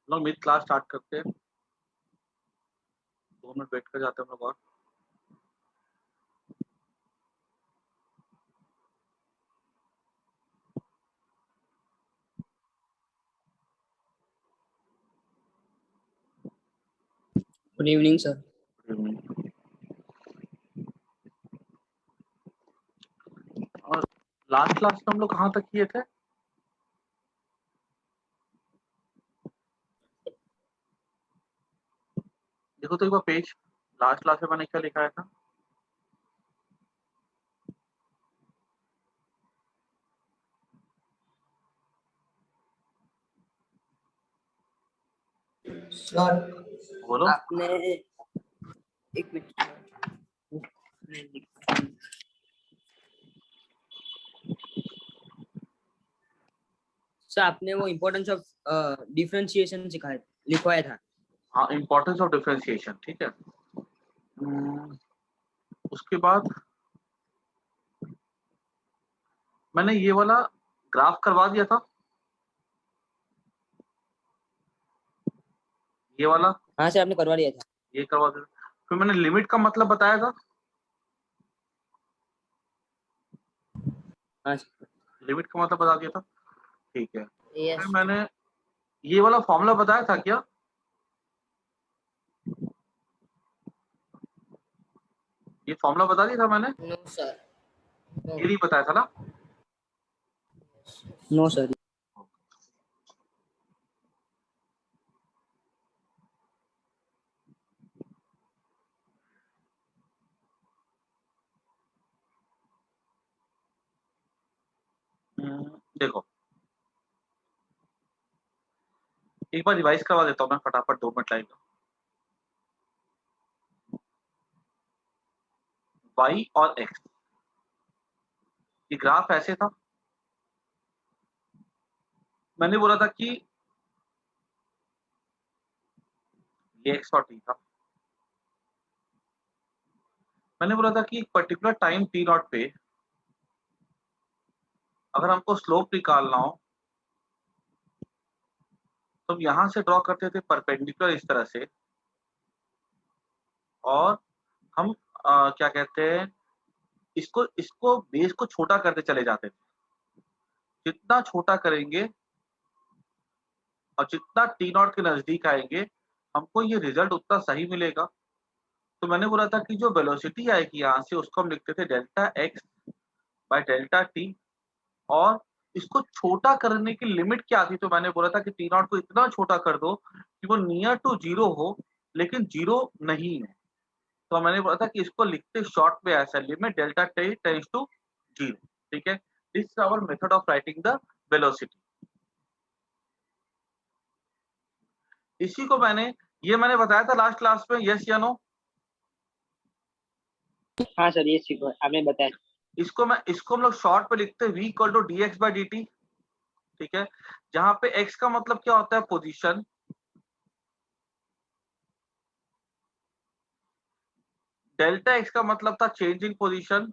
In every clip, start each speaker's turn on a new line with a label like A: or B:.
A: लोग mid class start करते हैं, 2 मिनट वेट कर जाते हैं हम लोग और।
B: Good evening sir.
A: और लास्ट क्लास में हम लोग कहाँ तक किए थे? देखो तो एक बार पेज, लास्ट क्लास में मैंने क्या लिखाया था?
B: सर
A: बोलो।
B: आपने एक मिनट सर, आपने वो इम्पोर्टेंस ऑफ डिफरेंशिएशन सिखाया लिखवाया था।
A: हाँ, इम्पोर्टेंस ऑफ डिफरेंशिएशन, ठीक है। उसके बाद मैंने ये वाला ग्राफ करवा दिया था, ये वाला,
B: हाँ सर, आपने करवा लिया था।
A: ये करवा दिया। फिर मैंने लिमिट का मतलब बताया था,
B: हाँ सर।
A: लिमिट का मतलब बता दिया था, ठीक है। फिर
B: यस।
A: मैंने ये वाला फॉर्मूला बताया था क्या? ये फॉर्मूला बता दिया था मैंने?
B: No sir.
A: ये नहीं बताया था ना?
B: No sir.
A: देखो एक बार रिवाइज करवा देता हूँ मैं फटाफट, 2 मिनट लगेगा। y और x, ये ग्राफ ऐसे था। मैंने बोला था कि ये x और t था। मैंने बोला था कि एक पर्टिकुलर टाइम t नॉट पे अगर हमको स्लोप निकालना हो तो हम यहाँ से ड्रॉ करते थे परपेंडिकुलर इस तरह से, और हम क्या कहते हैं, इसको इसको बेस को छोटा करते चले जाते थे। जितना छोटा करेंगे और जितना टी नॉट के नजदीक आएंगे, हमको ये रिजल्ट उतना सही मिलेगा। तो मैंने बोला था कि जो वेलोसिटी आएगी यहाँ से उसको हम लिखते थे delta x by delta T, और इसको छोटा करने की लिमिट क्या थी? तो मैंने बोला था कि टी नॉट को इतना छोटा कर दो कि वो नियर टू जीरो हो लेकिन जीरो नहीं है। तो मैंने बोला था कि इसको लिखते शॉर्ट में ऐसा, limit delta T tends to zero, ठीक है। This is our method of writing the velocity. इसी को मैंने बताया था लास्ट क्लास में, यस या नो?
B: हाँ सर, ये सीखो, आपने बताया।
A: इसको हम लोग शॉर्ट पे लिखते हैं v equal to D X by D T, ठीक है। जहां पे x का मतलब क्या होता है? पोजीशन। डेल्टा x का मतलब था चेंज इन पोजीशन,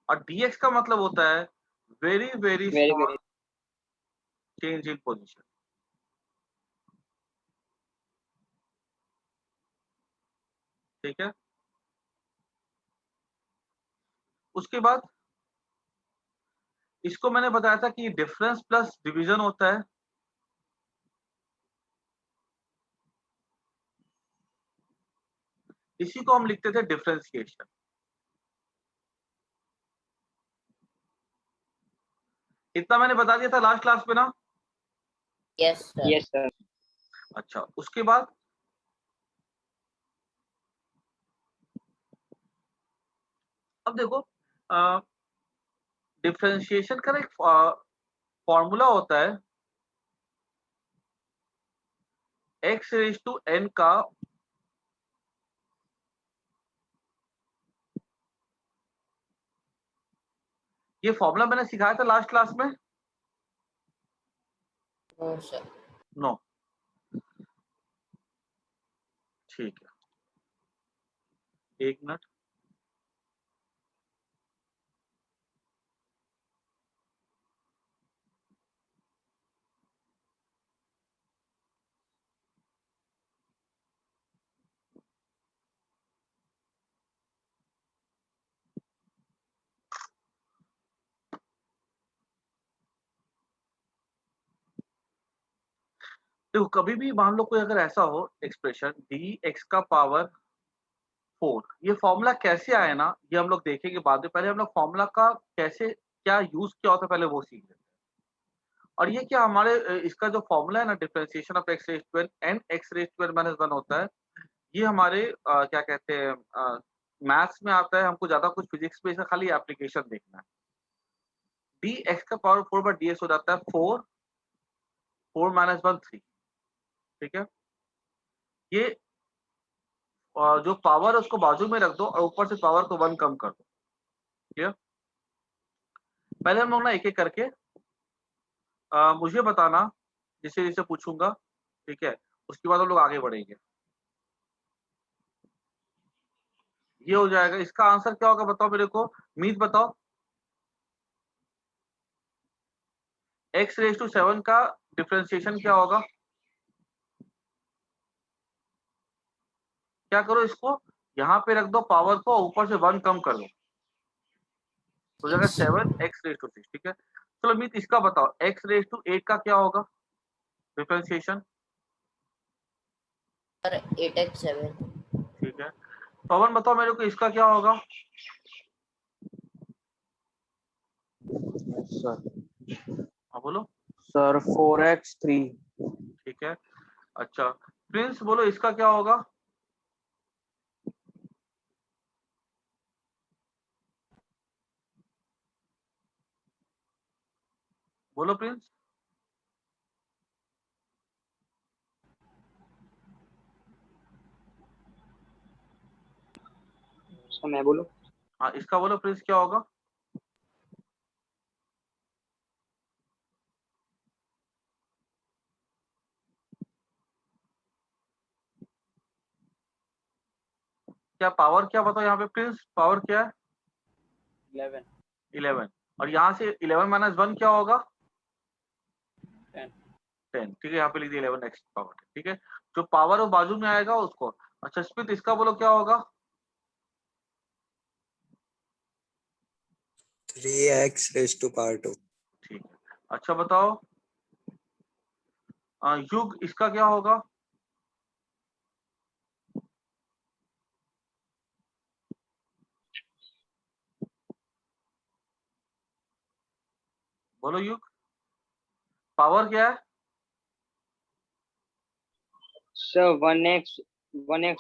A: और dx का मतलब होता है very very
B: very
A: small
B: very.
A: Change in position, ठीक है। उसके बाद इसको मैंने बताया था कि डिफरेंस प्लस डिवीजन होता है। इसी को हम लिखते थे डिफरेंशिएशन। इतना मैंने बता दिया था लास्ट क्लास में ना?
B: Yes sir. Yes sir.
A: अच्छा, उसके बाद अब देखो, डिफरेंशिएशन का एक फॉर्मूला होता है, x रेज टू n का ये फॉर्मूला मैंने सिखाया था लास्ट क्लास में?
B: No sir.
A: नो, ठीक है, एक मिनट। देखो कभी भी मान लो कोई अगर ऐसा हो एक्सप्रेशन dx का पावर 4, ये फॉर्मूला कैसे आया ना, ये हम लोग देखेंगे बाद में। पहले हम लोग फॉर्मूला का कैसे क्या यूज क्या होता है पहले वो सीख लेते हैं। और ये क्या हमारे इसका जो फॉर्मूला है ना, differentiation of x raise to n and x raise to n minus 1 होता है। ये हमारे क्या कहते हैं मैथ्स में आता है। हमको ज्यादा कुछ फिजिक्स में इसका खाली एप्लीकेशन देखना है। dx का पावर 4 बाय ds हो जाता है 4, 4 माइनस 1 3। ठीक है, ये जो पावर है उसको बाजू में रख दो और ऊपर से पावर को 1 कम कर दो। क्लियर? पहले हम लोग ना एक एक करके मुझे बताना, जिसे जिसे पूछूंगा। ठीक है, उसके बाद हम लोग आगे बढ़ेंगे। ये हो जाएगा। इसका आंसर क्या होगा बताओ मेरे को, मीत बताओ। x रेज टू 7 का डिफरेंशिएशन क्या होगा? क्या करो, इसको यहाँ पे रख दो पावर को, ऊपर से 1 कम कर दो, हो जाएगा 7 x रेज टू 6। ठीक है, चलो मीत इसका बताओ, x रेज टू 8 का क्या होगा डिफरेंशिएशन?
C: Sir 8x7।
A: ठीक है, पवन बताओ मेरे को इसका क्या होगा?
D: सर
A: हाँ बोलो।
D: Sir 4x3।
A: ठीक है, अच्छा प्रिंस बोलो इसका क्या होगा? बोलो प्रिंस।
B: सर मैं बोलूं?
A: हाँ इसका बोलो प्रिंस क्या होगा? क्या पावर क्या बताओ यहाँ पे प्रिंस, पावर क्या है?
B: 11
A: 11। और यहाँ से 11 माइनस 1 क्या होगा?
B: 10
A: 10। ठीक है, यहाँ पे लिख दिया 11 एक्स पावर। ठीक है, जो पावर वो बाजू में आएगा उसको। अच्छा स्मिथ इसका बोलो क्या होगा?
E: 3x raised to power 2।
A: ठीक है, अच्छा बताओ युग इसका क्या होगा? बोलो युग, पावर क्या है?
B: सर 1x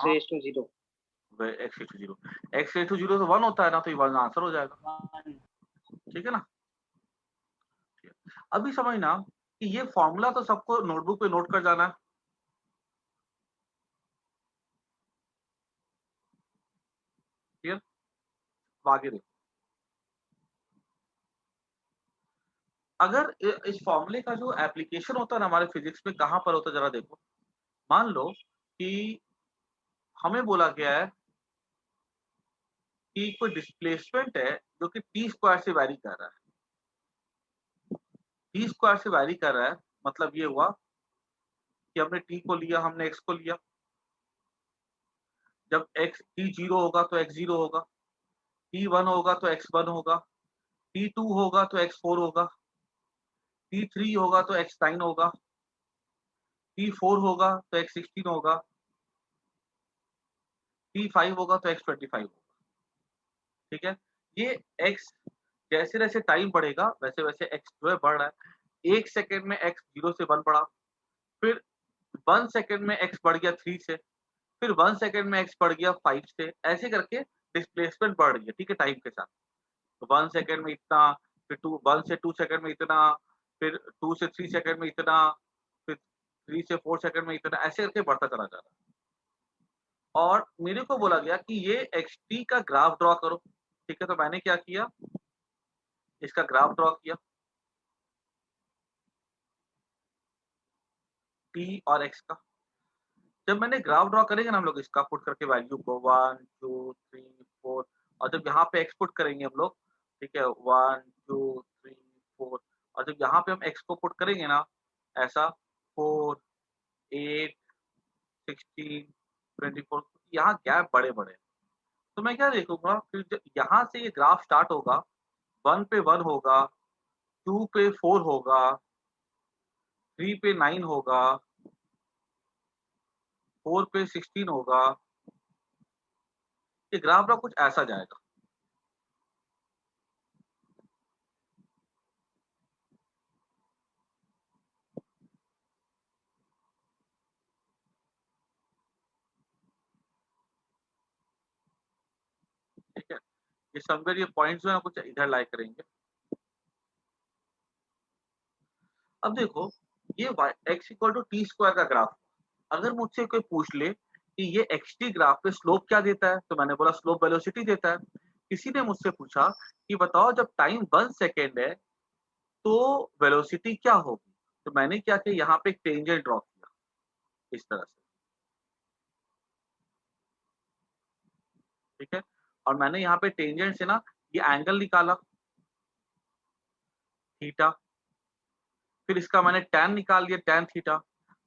A: हाँ।
B: Raise to 0।
A: X raise to 0, x raise to 0 तो 1 होता है ना, तो ये 1 आंसर हो जाएगा।
B: 1
A: ठीक है ना? अभी समझना कि ये फॉर्मूला तो सबको नोटबुक पे नोट कर जाना है। क्लियर? आगे देखो, अगर इस फॉर्मूले का जो एप्लीकेशन होता है ना हमारे फिजिक्स में, कहाँ पर होता है जरा देखो। मान लो कि हमें बोला गया है कि कोई डिस्प्लेसमेंट है जो कि टी स्क्वायर से वैरी कर रहा है। टी स्क्वायर से वैरी कर रहा है, मतलब ये हुआ कि हमने टी को लिया, हमने एक्स को लिया। जब एक्स टी 0 होगा तो एक्स 0 होगा, टी 1 होगा तो एक्स 1 होगा, टी 2 होगा तो एक्स 4 होगा, टी 3 होगा तो एक्स 9 होगा, टी 4 होगा तो एक्स 16 होगा, टी 5 होगा तो एक्स 25 होगा। ठीक है, ये एक्स जैसे जैसे टाइम बढ़ेगा वैसे वैसे एक्स जो है बढ़ रहा है। 1 सेकंड में एक्स 0 से 1 बढ़ा, फिर 1 सेकंड में एक्स बढ़ गया 3 से, फिर 1 सेकंड में एक्स बढ़ गया 5 से, ऐसे करके डिस्प्लेसमेंट बढ़ रही है। ठीक है, टाइम के साथ। तो 1 सेकंड में इतना, फिर 1 से 2 सेकंड में इतना, फिर 2 से 3 सेकंड में इतना, फिर 3 से 4 सेकंड में इतना, ऐसे करके बढ़ता चला जा रहा है। और मेरे को बोला गया कि ये एक्स टी का ग्राफ ड्रॉ करो। ठीक है, तो मैंने क्या किया, इसका ग्राफ ड्रॉ किया, टी और एक्स का। जब मैंने ग्राफ ड्रॉ करेंगे ना हम लोग इसका, पुट करके वैल्यू को 1 2 3 4, और जब यहाँ पे एक्स पुट करेंगे हम लोग, ठीक है 1 2 3 4, और जब यहाँ पे हम एक्स को पुट करेंगे ना ऐसा 4 8 16 24, यहाँ गैप बड़े बड़े। तो मैं क्या देखूंगा, फिर यहाँ से ये ग्राफ स्टार्ट होगा, 1 पे 1 होगा, 2 पे 4 होगा, 3 पे 9 होगा, 4 पे 16 होगा, ये ग्राफ ना कुछ ऐसा जाएगा। ठीक है, ये समवेयर ये पॉइंट्स जो है ना कुछ इधर लाई करेंगे। अब देखो ये x equal to t square का ग्राफ, अगर मुझसे कोई पूछ ले कि ये xt ग्राफ पे स्लोप क्या देता है, तो मैंने बोला स्लोप वेलोसिटी देता है। किसी ने मुझसे पूछा कि बताओ जब टाइम 1 सेकेंड है तो वेलोसिटी क्या होगी, तो मैंने क्या किया, यहाँ पे एक टेंजेंट ड्रॉ किया इस तरह से। ठीक है, और मैंने यहाँ पे टेंजेंट से ना ये एंगल निकाला थीटा, फिर इसका मैंने tan निकाल दिया, tan थीटा,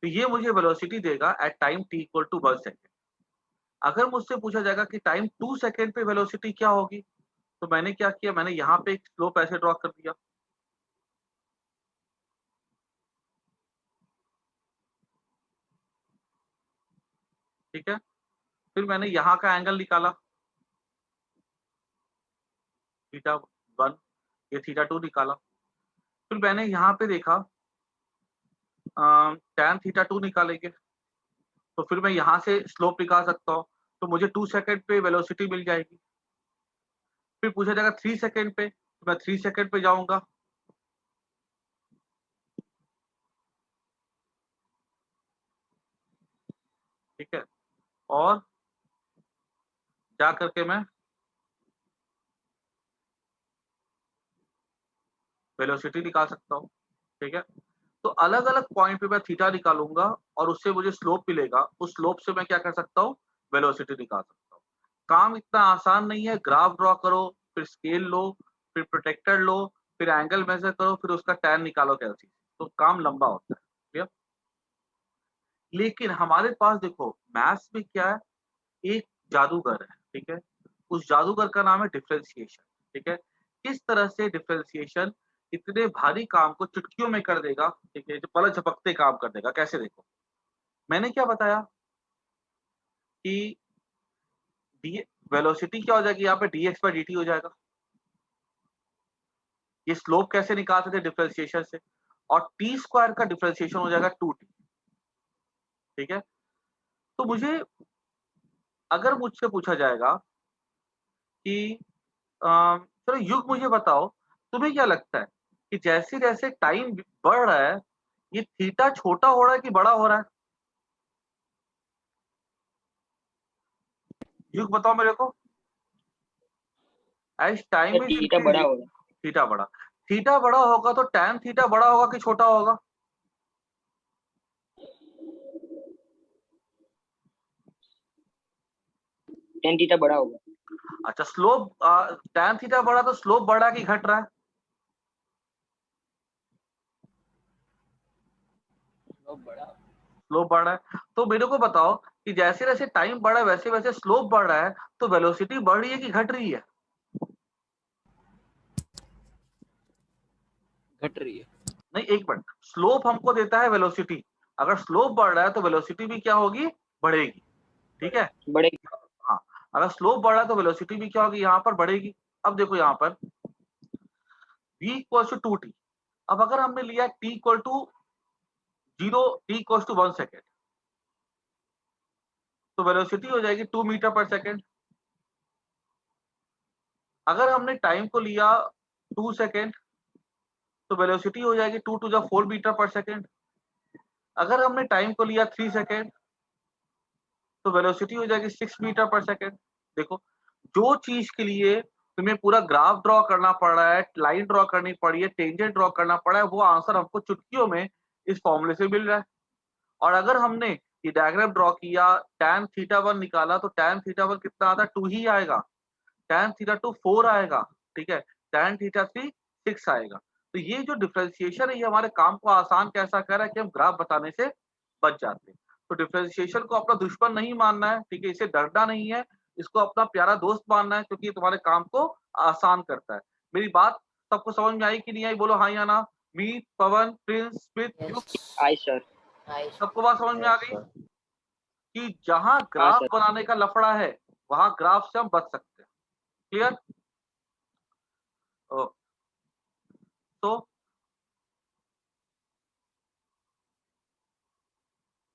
A: तो ये मुझे वेलोसिटी देगा at time t equal to 1 second. अगर मुझसे पूछा जाएगा कि टाइम 2 सेकेंड पे वेलोसिटी क्या होगी, तो मैंने क्या किया, मैंने यहाँ पे एक स्लोप ऐसे ड्रॉ कर दिया। ठीक है, फिर मैंने यहाँ का एंगल निकाला थीटा 1, ये थीटा 2 निकाला, फिर मैंने यहाँ पे देखा tan थीटा 2 निकालेंगे, तो फिर मैं यहाँ से स्लोप निकाल सकता हूँ, तो मुझे 2 सेकेंड पे वेलोसिटी मिल जाएगी। फिर पूछा जाएगा 3 सेकेंड पे, तो मैं 3 सेकेंड पे जाऊंगा। ठीक है, और जा करके मैं वेलोसिटी निकाल सकता हूँ। ठीक है, तो अलग अलग पॉइंट पे मैं थीटा निकालूंगा और उससे मुझे स्लोप मिलेगा, उस स्लोप से मैं क्या कर सकता हूँ, वेलोसिटी निकाल सकता हूँ। काम इतना आसान नहीं है, ग्राफ ड्रॉ करो, फिर स्केल लो, फिर प्रोटेक्टर लो, फिर एंगल मेजर करो, फिर उसका टैन निकालो कैसे, तो काम लंबा होता है। ठीक है, लेकिन हमारे पास देखो मैथ्स में क्या है, एक जादूगर है। ठीक है, उस जादूगर का नाम है डिफरेंशिएशन। ठीक है, किस तरह से डिफरेंशिएशन इतने भारी काम को चुटकियों में कर देगा। ठीक है, जो पलक झपकते काम कर देगा, कैसे देखो, मैंने क्या बताया कि डी वेलोसिटी क्या हो जाएगी, यहाँ पे dx बाई dt हो जाएगा। ये स्लोप कैसे निकालते थे, डिफरेंशिएशन से, और टी स्क्वायर का डिफरेंशिएशन हो जाएगा 2t। ठीक है, तो मुझे अगर मुझसे पूछा जाएगा कि चलो युग मुझे बताओ, तुम्हें क्या लगता है कि जैसे जैसे टाइम बढ़ रहा है ये थीटा छोटा हो रहा है कि बड़ा हो रहा है, युग बताओ मेरे को। एज टाइम इज
B: थीटा बड़ा
A: इंक्रीजिंग,
B: होगा,
A: थीटा बड़ा, थीटा बड़ा होगा तो tan थीटा बड़ा होगा कि छोटा होगा,
B: tan थीटा बड़ा होगा।
A: अच्छा स्लोप tan थीटा बड़ा तो स्लोप बढ़ा कि घट रहा है, स्लोप बढ़ रहा है। तो मेरे को बताओ कि जैसे जैसे टाइम बढ़ा है वैसे वैसे स्लोप बढ़ रहा है, तो वेलोसिटी बढ़ रही है कि घट रही है,
D: घट रही है।
A: नहीं एक मिनट, स्लोप हमको देता है वेलोसिटी, अगर स्लोप बढ़ रहा है तो वेलोसिटी भी क्या होगी, बढ़ेगी। ठीक है,
B: बड़े
A: हाँ, अगर स्लोप बढ़ रहा है तो वेलोसिटी भी क्या होगी, यहाँ पर बढ़ेगी। अब देखो यहाँ पर v इक्वल टू 2t, अब अगर हमने लिया t equal to 0, t equal to 1 second, तो वेलोसिटी हो जाएगी 2 मीटर पर सेकेंड। अगर हमने टाइम को लिया 2 सेकेंड, तो वेलोसिटी हो जाएगी 2 टू द 4 मीटर पर सेकेंड। अगर हमने टाइम को लिया 3 सेकेंड, तो वेलोसिटी हो जाएगी 6 मीटर पर सेकेंड। देखो, जो चीज के लिए तुम्हें पूरा ग्राफ ड्रॉ करना पड़ रहा है, लाइन ड्रॉ करनी पड़ी है, टेंजेंट ड्रॉ करना पड़ा है, वो आंसर हमको चुटकियों में इस फॉर्मूले से मिल रहा है। और अगर हमने ये डायग्राम ड्रॉ किया, tan थीटा 1 निकाला, तो tan थीटा 1 कितना आता है, 2 ही आएगा, tan थीटा 2 4 आएगा। ठीक है, tan थीटा 3 6 आएगा। तो ये जो डिफरेंशिएशन है ये हमारे काम को आसान कैसा कर रहा है कि हम ग्राफ बताने से बच जाते हैं। तो डिफरेंशिएशन को अपना दुश्मन नहीं मानना है, ठीक है, इसे डरना नहीं है, इसको अपना प्यारा दोस्त मानना है, क्योंकि ये तुम्हारे काम को आसान करता है। मेरी बात सबको समझ में आई कि नहीं आई, बोलो हाँ या ना। मीत, पवन, प्रिंस, स्मिथ, युग,
B: आई सर।
A: सबको बात समझ में आ गई कि जहां ग्राफ बनाने का लफड़ा है वहां ग्राफ से हम बच सकते हैं। क्लियर? तो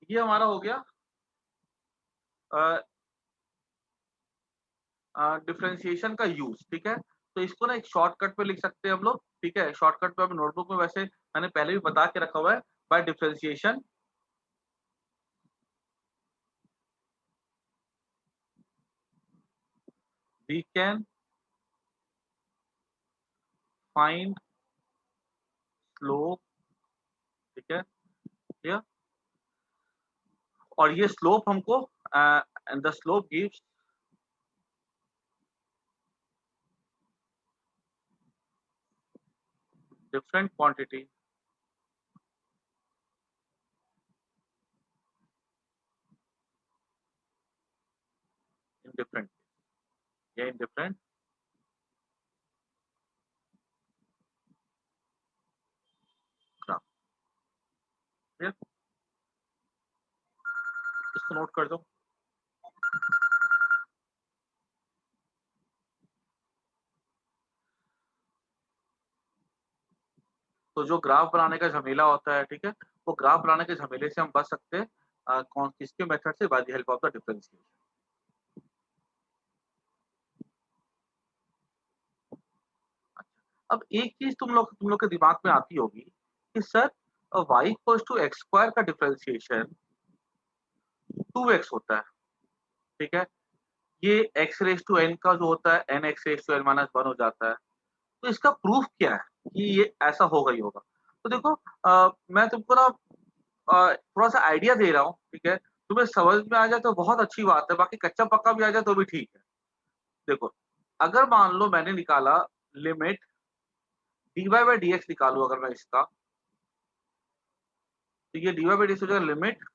A: ये हमारा हो गया डिफरेंशिएशन का यूज। ठीक है, तो इसको ना एक शॉर्टकट पे लिख सकते हैं हम लोग। ठीक है, शॉर्टकट पे हम नोटबुक में वैसे मैंने पहले भी बता के रखा हुआ है। By differentiation we can find slope. ठीक है, या और ये स्लोप हमको and the slope gives different quantity in different या इन डिफरेंट ग्राफ। इसको नोट कर दो। तो जो ग्राफ बनाने का झमेला होता है, ठीक है, वो ग्राफ बनाने के झमेले से हम बच सकते हैं कौन किसके मेथड से? By the help of the differentiation. अब एक चीज तुम लोग के दिमाग में आती होगी कि sir y equals to x square का डिफरेंशिएशन 2x होता है। ठीक है, ये x रेज टू n का जो होता है n x raise to n minus 1 हो जाता है। तो इसका प्रूफ क्या है कि ये ऐसा होगा ही होगा? तो देखो मैं तुमको ना थोड़ा सा आइडिया दे रहा हूँ। ठीक है, तुम्हें समझ में आ जाए तो बहुत अच्छी बात है, बाकी कच्चा पक्का भी आ जाए तो भी ठीक है। देखो, अगर मान लो मैंने निकाला limit dy by D x निकालू अगर मैं इसका, तो ये dy बाई डी एक्स हो जाएगा limit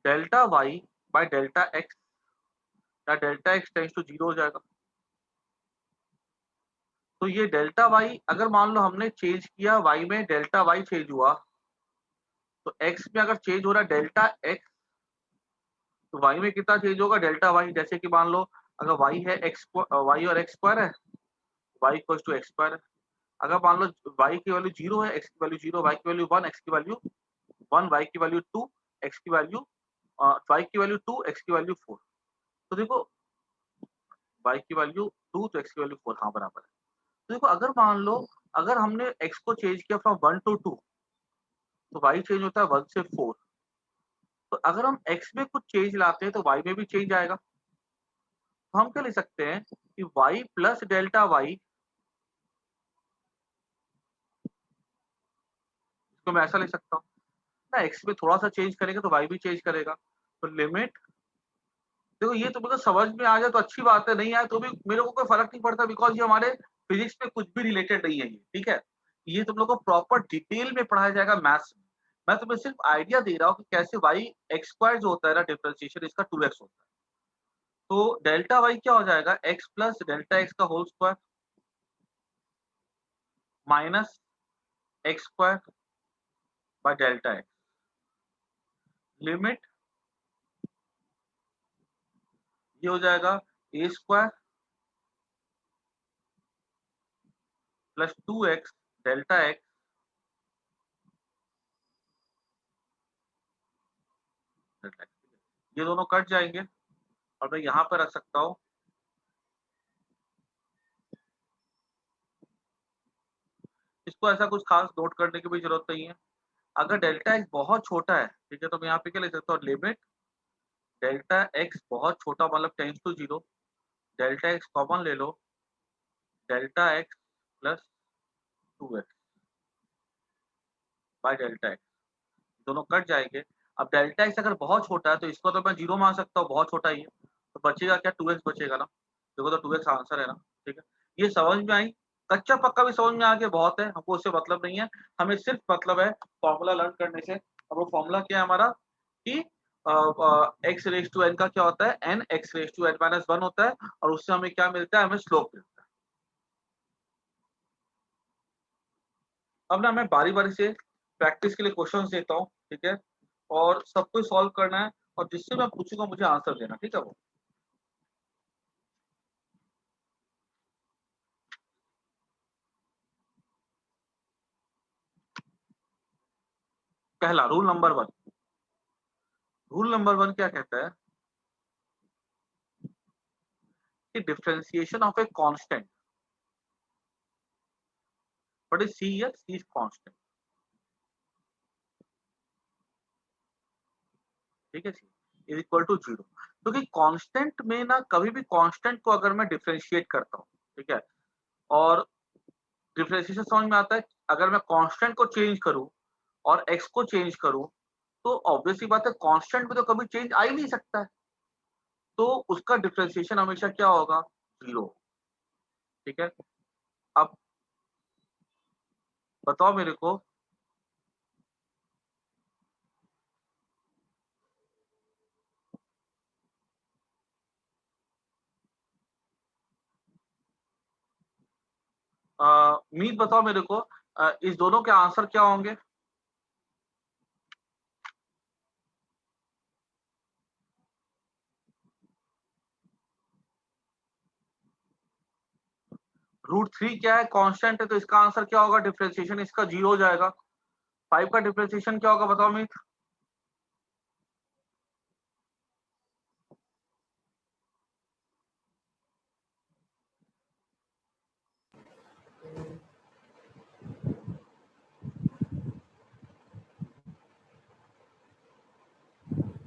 A: delta y by delta x, या डेल्टा एक्स टेंस टू 0 हो जाएगा। तो ये डेल्टा वाई अगर मान लो हमने चेंज किया वाई में, डेल्टा वाई चेंज हुआ, तो एक्स में अगर चेंज हो रहा है डेल्टा एक्स, तो वाई में कितना चेंज होगा? Delta y. जैसे कि मान लो अगर वाई है एक्स, वाई और एक्स स्क्वायर है, y equal to x square है। अगर मान लो वाई की वैल्यू 0 है, एक्स की वैल्यू 0, वाई की वैल्यू 1, एक्स की वैल्यू 1, वाई की वैल्यू 2, एक्स की वैल्यू वाई की वैल्यू 2, एक्स की वैल्यू 4। तो देखो वाई की वैल्यू 2 तो एक्स की वैल्यू 4, हाँ बराबर है। तो देखो अगर मान लो अगर हमने एक्स को चेंज किया फ्रॉम 1 टू 2, तो वाई चेंज होता है 1 से 4। तो अगर हम एक्स में कुछ चेंज लाते हैं तो वाई में भी चेंज आएगा। तो हम क्या लिख सकते हैं कि वाई प्लस डेल्टा वाई, इसको मैं ऐसा लिख सकता हूँ ना, एक्स में थोड़ा सा चेंज करेगा तो वाई भी चेंज करेगा। तो लिमिट, देखो ये तो मतलब समझ में आ जाए तो अच्छी बात है, नहीं आए तो भी मेरे को कोई फर्क नहीं पड़ता, बिकॉज ये हमारे फिजिक्स में कुछ भी रिलेटेड नहीं है ये। ठीक है, ये तुम लोग को प्रॉपर डिटेल में पढ़ाया जाएगा मैथ्स में। मैं तुम्हें सिर्फ आइडिया दे रहा हूँ कि कैसे वाई एक्स स्क्वायर जो होता है ना डिफरेंशिएशन, इसका 2x होता है। तो डेल्टा वाई क्या हो जाएगा? एक्स प्लस डेल्टा एक्स का whole square minus X square by delta X. Limit ये हो जाएगा A square plus 2x delta X, ये दोनों कट जाएंगे और मैं यहाँ पर रख सकता हूँ। इसको ऐसा कुछ खास नोट करने की भी जरूरत नहीं है। अगर डेल्टा एक्स बहुत छोटा है, ठीक है, तो मैं यहाँ पे क्या ले सकता हूँ? लिमिट डेल्टा एक्स बहुत छोटा मतलब tends to 0, delta X common ले लो, delta X plus 2x by delta X, दोनों कट जाएंगे। अब डेल्टा एक्स अगर बहुत छोटा है तो इसको तो मैं 0 मान सकता हूँ, बहुत छोटा ही है। तो बचेगा क्या? 2x बचेगा ना। देखो तो 2x आंसर है ना। ठीक है, ये समझ में आई? कच्चा पक्का भी समझ में आ गया, बहुत है, हमको उससे मतलब नहीं है। हमें सिर्फ मतलब है फॉर्मूला लर्न करने से। अब वो फॉर्मूला क्या है हमारा कि एक्स रेज टू एन का क्या होता है? N x raise to n minus 1 होता है, और उससे हमें क्या मिलता है? हमें स्लोप मिलता है। अब ना मैं बारी बारी से प्रैक्टिस के लिए क्वेश्चन देता हूँ। ठीक है, और सबको सॉल्व करना है, और जिससे मैं पूछूंगा मुझे आंसर देना, ठीक है? वो पहला रूल नंबर 1। रूल नंबर 1 क्या कहता है कि differentiation of a constant, what is c here? C is constant, ठीक है? C is equal to 0। क्योंकि कांस्टेंट में ना कभी भी कांस्टेंट को अगर मैं डिफरेंशिएट करता हूँ, ठीक है, और डिफरेंशिएशन समझ में आता है, अगर मैं कांस्टेंट को चेंज करूं और एक्स को चेंज करूं तो ऑब्वियसली बात है कांस्टेंट में तो कभी चेंज आ ही नहीं सकता है, तो उसका डिफरेंशिएशन हमेशा क्या होगा? 0, ठीक है? अब बताओ मेरे को, मीत बताओ मेरे को, इस दोनों के आंसर क्या होंगे? √3 क्या है? कांस्टेंट है, तो इसका आंसर क्या होगा? डिफरेंशिएशन इसका 0 हो जाएगा। 5 का डिफरेंशिएशन क्या होगा बताओ मीत?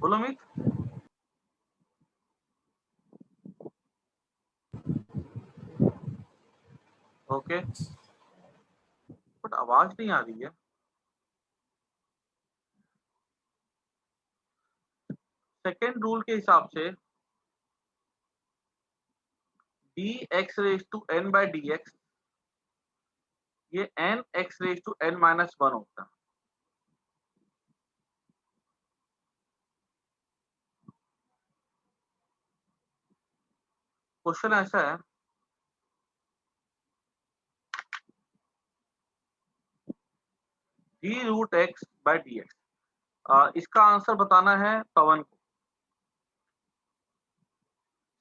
A: बोलो मीत। ओके, बट आवाज नहीं आ रही है। सेकेंड रूल के हिसाब से dx raise to n by dx, ये n x raise to n minus 1 होता है। क्वेश्चन ऐसा है, d√x बाई dx, इसका आंसर बताना है पवन को।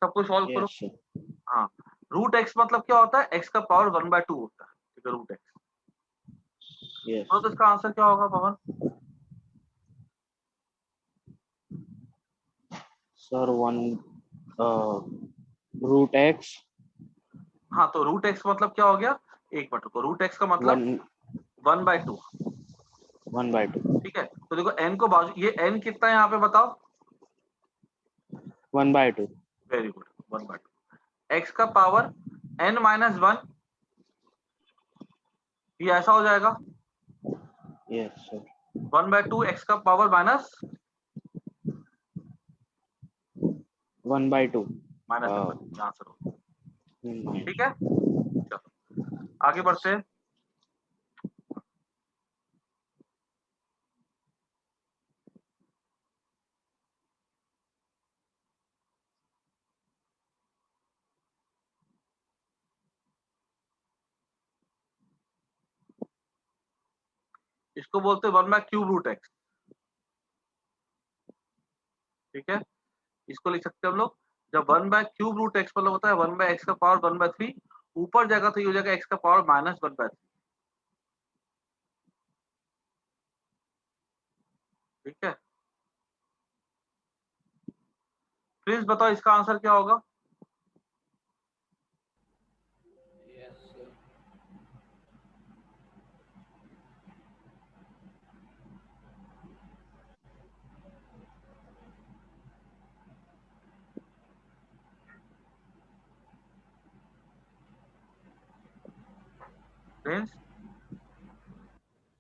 A: सब कुछ सॉल्व करो।
D: Yes, sir.
A: हाँ, √x मतलब क्या होता है? x का पावर 1/2 होता है, ठीक है? √x,
D: Yes.
A: तो इसका आंसर क्या होगा पवन?
D: Sir, root x,
A: हाँ, तो √x मतलब क्या हो गया? 1/2, तो √x का मतलब 1/2,
D: 1/2.
A: ठीक है? तो देखो n को बाजू, ये n कितना है यहाँ पे बताओ?
D: 1/2.
A: Very good, 1/2। x का पावर n माइनस 1, ये ऐसा हो जाएगा।
D: Yes, sir.
A: 1/2 x का power minus
D: 1/2.
A: Minus
D: Uh,
A: answer हो,
D: minus.
A: ठीक है? चलो आगे बढ़ते हैं। इसको बोलते हैं 1/3√x, ठीक है? इसको लिख सकते हैं हम लोग, जब 1/3√x मतलब होता है 1/x का पावर 1/3, ऊपर जाएगा तो ये हो जाएगा x का पावर माइनस 1/3, ठीक है? प्लीज बताओ इसका आंसर क्या होगा?
D: Yes, sir.
A: Friends,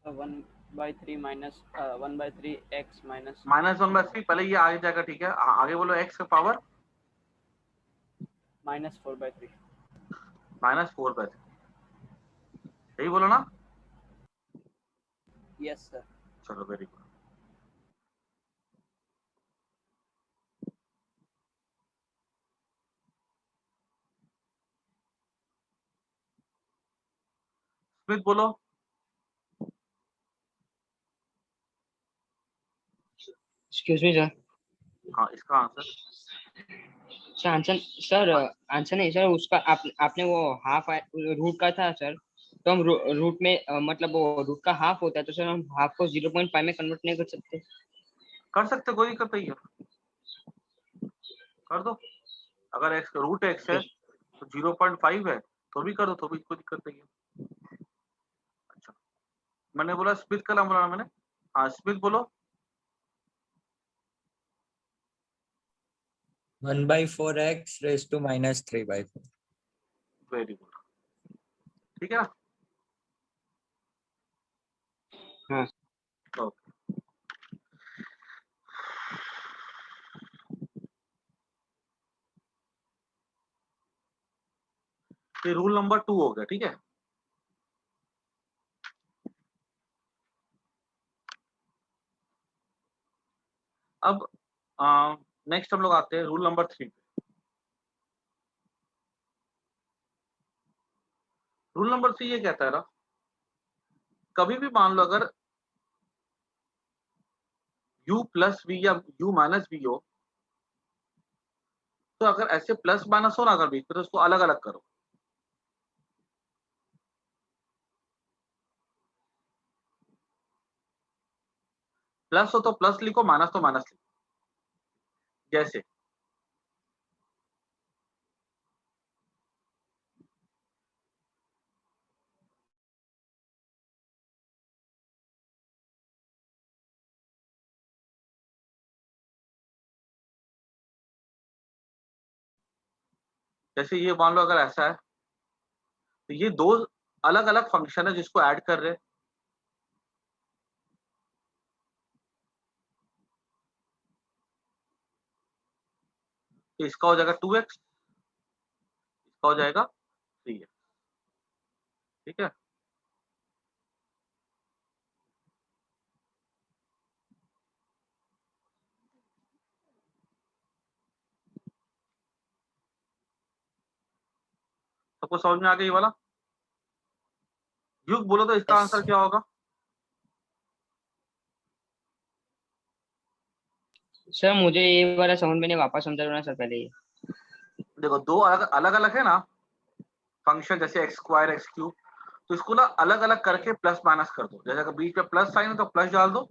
D: 1/3 minus 1/3 x minus
A: -1/3, पहले ये आगे जाएगा, ठीक है? आगे बोलो x का पावर
D: minus 4/3.
A: -4/3, यही बोलो ना?
D: Yes, sir.
A: चलो वेरी गुड। स्मिथ बोलो।
B: Excuse me sir.
A: हाँ, इसका answer
B: sir answer, sir answer नहीं सर, उसका आपने वो हाफ रूट का था सर, तो हम रूट में मतलब वो रूट का हाफ होता है, तो सर हम हाफ को 0.5 में कन्वर्ट नहीं कर सकते?
A: कर सकते, कोई दिक्कत नहीं है, कर दो। अगर एक्स रूट एक्स है तो 0.5 है तो भी कर दो, तो भी कोई दिक्कत नहीं है। अच्छा, मैंने बोला स्मिथ का नाम बोला मैंने। हाँ, स्मिथ बोलो।
E: 1/4x raised to minus 3/4.
A: Very good, ठीक है ना?
B: हाँ
A: ओके, ये रूल नंबर 2 हो गया, ठीक है। अब नेक्स्ट हम लोग आते हैं रूल नंबर 3 पे। रूल नंबर 3 ये कहता है ना, कभी भी मान लो अगर u प्लस वी या u माइनस वी हो, तो अगर ऐसे प्लस माइनस हो ना अगर बीच में, तो उसको अलग अलग करो। प्लस हो तो प्लस लिखो, माइनस तो माइनस लिखो। जैसे जैसे ये मान लो अगर ऐसा है, तो ये दो अलग अलग फंक्शन है जिसको ऐड कर रहे हैं। तो इसका हो जाएगा 2x, इसका हो जाएगा 3x, ठीक है। सबको समझ में आ गया ये वाला? युग बोलो तो इसका
B: यस
A: आंसर क्या होगा?
B: सर, मुझे ये वाला समझ में नहीं, वापस समझा ना सर पहले ये।
A: देखो, दो अलग अलग अलग है ना फंक्शन, जैसे एक्स स्क्वायर एक्स क्यूब, तो इसको ना अलग अलग करके प्लस माइनस कर दो। जैसे अगर बीच में प्लस साइन है तो प्लस डाल दो,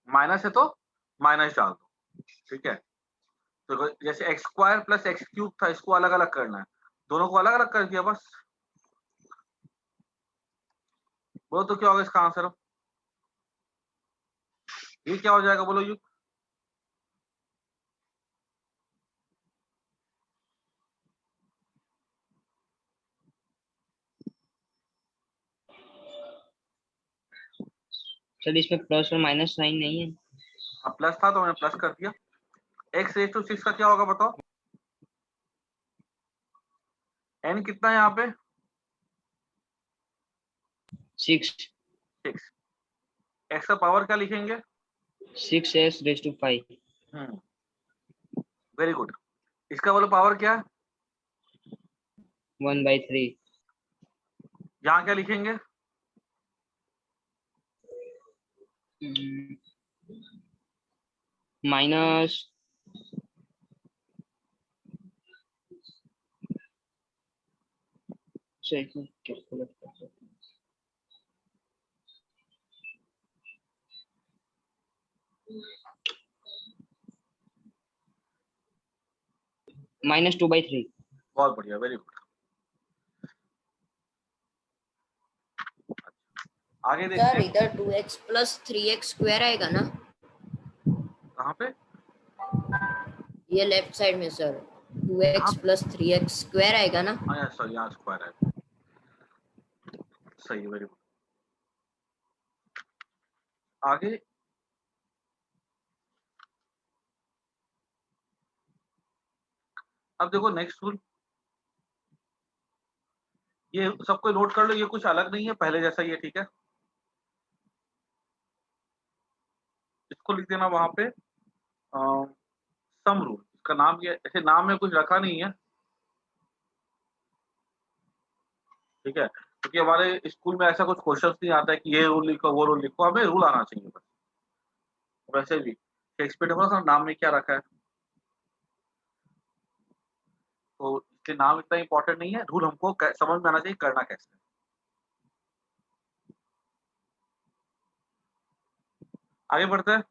A: माइनस है तो माइनस डाल दो, ठीक है। तो जैसे x square plus x cube था, इसको अलग अलग करना है, दोनों को अलग अलग कर दिया बस। बोलो तो क्या होगा इसका आंसर? ये क्या हो जाएगा बोलो युग?
B: सर इसमें प्लस और माइनस साइन नहीं है।
A: अब प्लस था तो मैंने प्लस कर दिया। एक्स रेज टू 6 का क्या होगा बताओ? एन कितना है यहाँ पे?
B: 6।
A: 6। एक्स का पावर क्या लिखेंगे?
B: 6s⁵5।
A: Very good. इसका बोलो पावर क्या है?
B: 1/3।
A: यहाँ क्या लिखेंगे?
B: माइनस कैलकुलेट कर -2/3।
A: बहुत बढ़िया, वेरी गुड। आगे देखते
C: सर
A: हैं
C: इधर 2x प्लस 3x स्क्वायर आएगा ना?
A: कहाँ पे?
C: ये लेफ्ट साइड में सर
A: हाँ
C: 2x प्लस 3x स्क्वायर आएगा ना?
A: हाँ, सॉरी, यहाँ स्क्वायर है, सही है, वेरी गुड। आगे अब देखो नेक्स्ट रूल, ये सबको नोट कर लो, ये कुछ अलग नहीं है, पहले जैसा ही है, ठीक है। इसको लिख देना वहां पे सम रूल। इसका नाम क्या है? ऐसे नाम में कुछ रखा नहीं है, ठीक है, क्योंकि हमारे स्कूल में ऐसा कुछ क्वेश्चन नहीं आता है कि ये रूल लिखो वो रूल लिखो, हमें रूल आना चाहिए बस। वैसे भी शेक्सपियर देखो ना नाम में क्या रखा है, तो इसलिए नाम इतना इंपॉर्टेंट नहीं है, रूल हमको समझ में आना चाहिए करना कैसे। आगे बढ़ते हैं।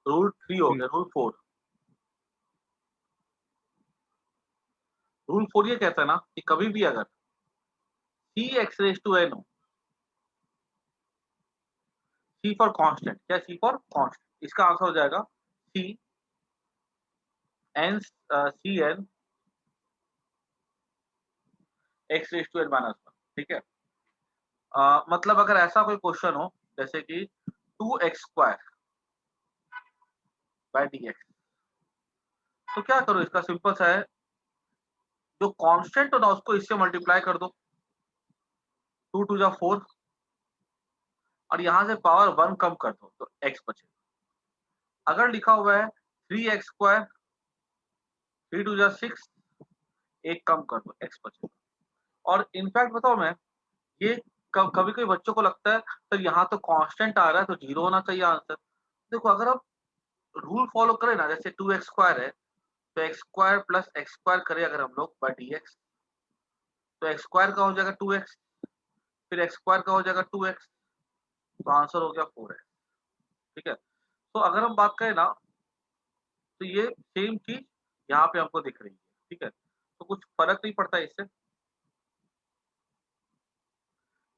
A: रूल 3 हो गया, रूल 4। रूल 4 ये कहता है ना कि कभी भी अगर c x raise to n हो, सी फॉर कांस्टेंट, क्या सी फॉर कांस्टेंट, इसका आंसर हो जाएगा c n x raise to n minus 1। ठीक है, मतलब अगर ऐसा कोई क्वेश्चन हो जैसे कि 2x² बाय dx, तो क्या करो, इसका सिंपल सा है, जो कांस्टेंट हो ना उसको इससे मल्टीप्लाई कर दो, 2 2 जा 4, और यहां से पावर 1 कम कर दो तो x बचे। अगर लिखा हुआ है 3x², 3 2 जा 6, एक कम कर दो x बचे। और इनफैक्ट बताओ मैं, ये कभी कभी बच्चों को लगता है तो यहाँ तो कांस्टेंट आ रहा है तो 0 होना चाहिए आंसर। देखो अगर आप रूल फॉलो करें ना, जैसे 2x² है तो x² प्लस x² करें अगर हम लोग बाय dx, तो x² का हो जाएगा 2x, फिर x² का हो जाएगा 2x, तो आंसर हो गया 4x। ठीक है, तो अगर हम बात करें ना तो ये सेम चीज यहाँ पे हमको दिख रही है। ठीक है, तो कुछ फर्क नहीं पड़ता इससे।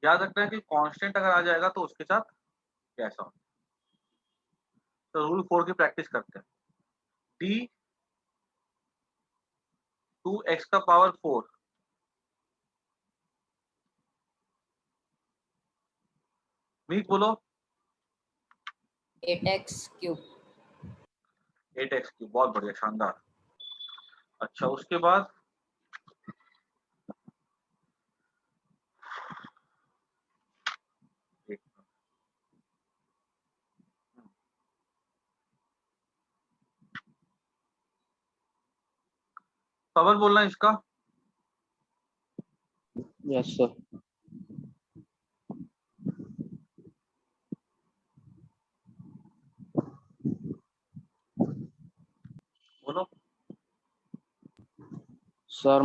A: याद रखना है कि कांस्टेंट अगर आ जाएगा तो उसके साथ कैसा हो। तो रूल 4 की प्रैक्टिस करते हैं। d 2x का पावर 4, मीत बोलो
C: 8x³।
A: 8x³, बहुत बढ़िया, शानदार। अच्छा उसके बाद पवन बोलना इसका।
D: Yes, sir.
A: बोलो
D: Sir,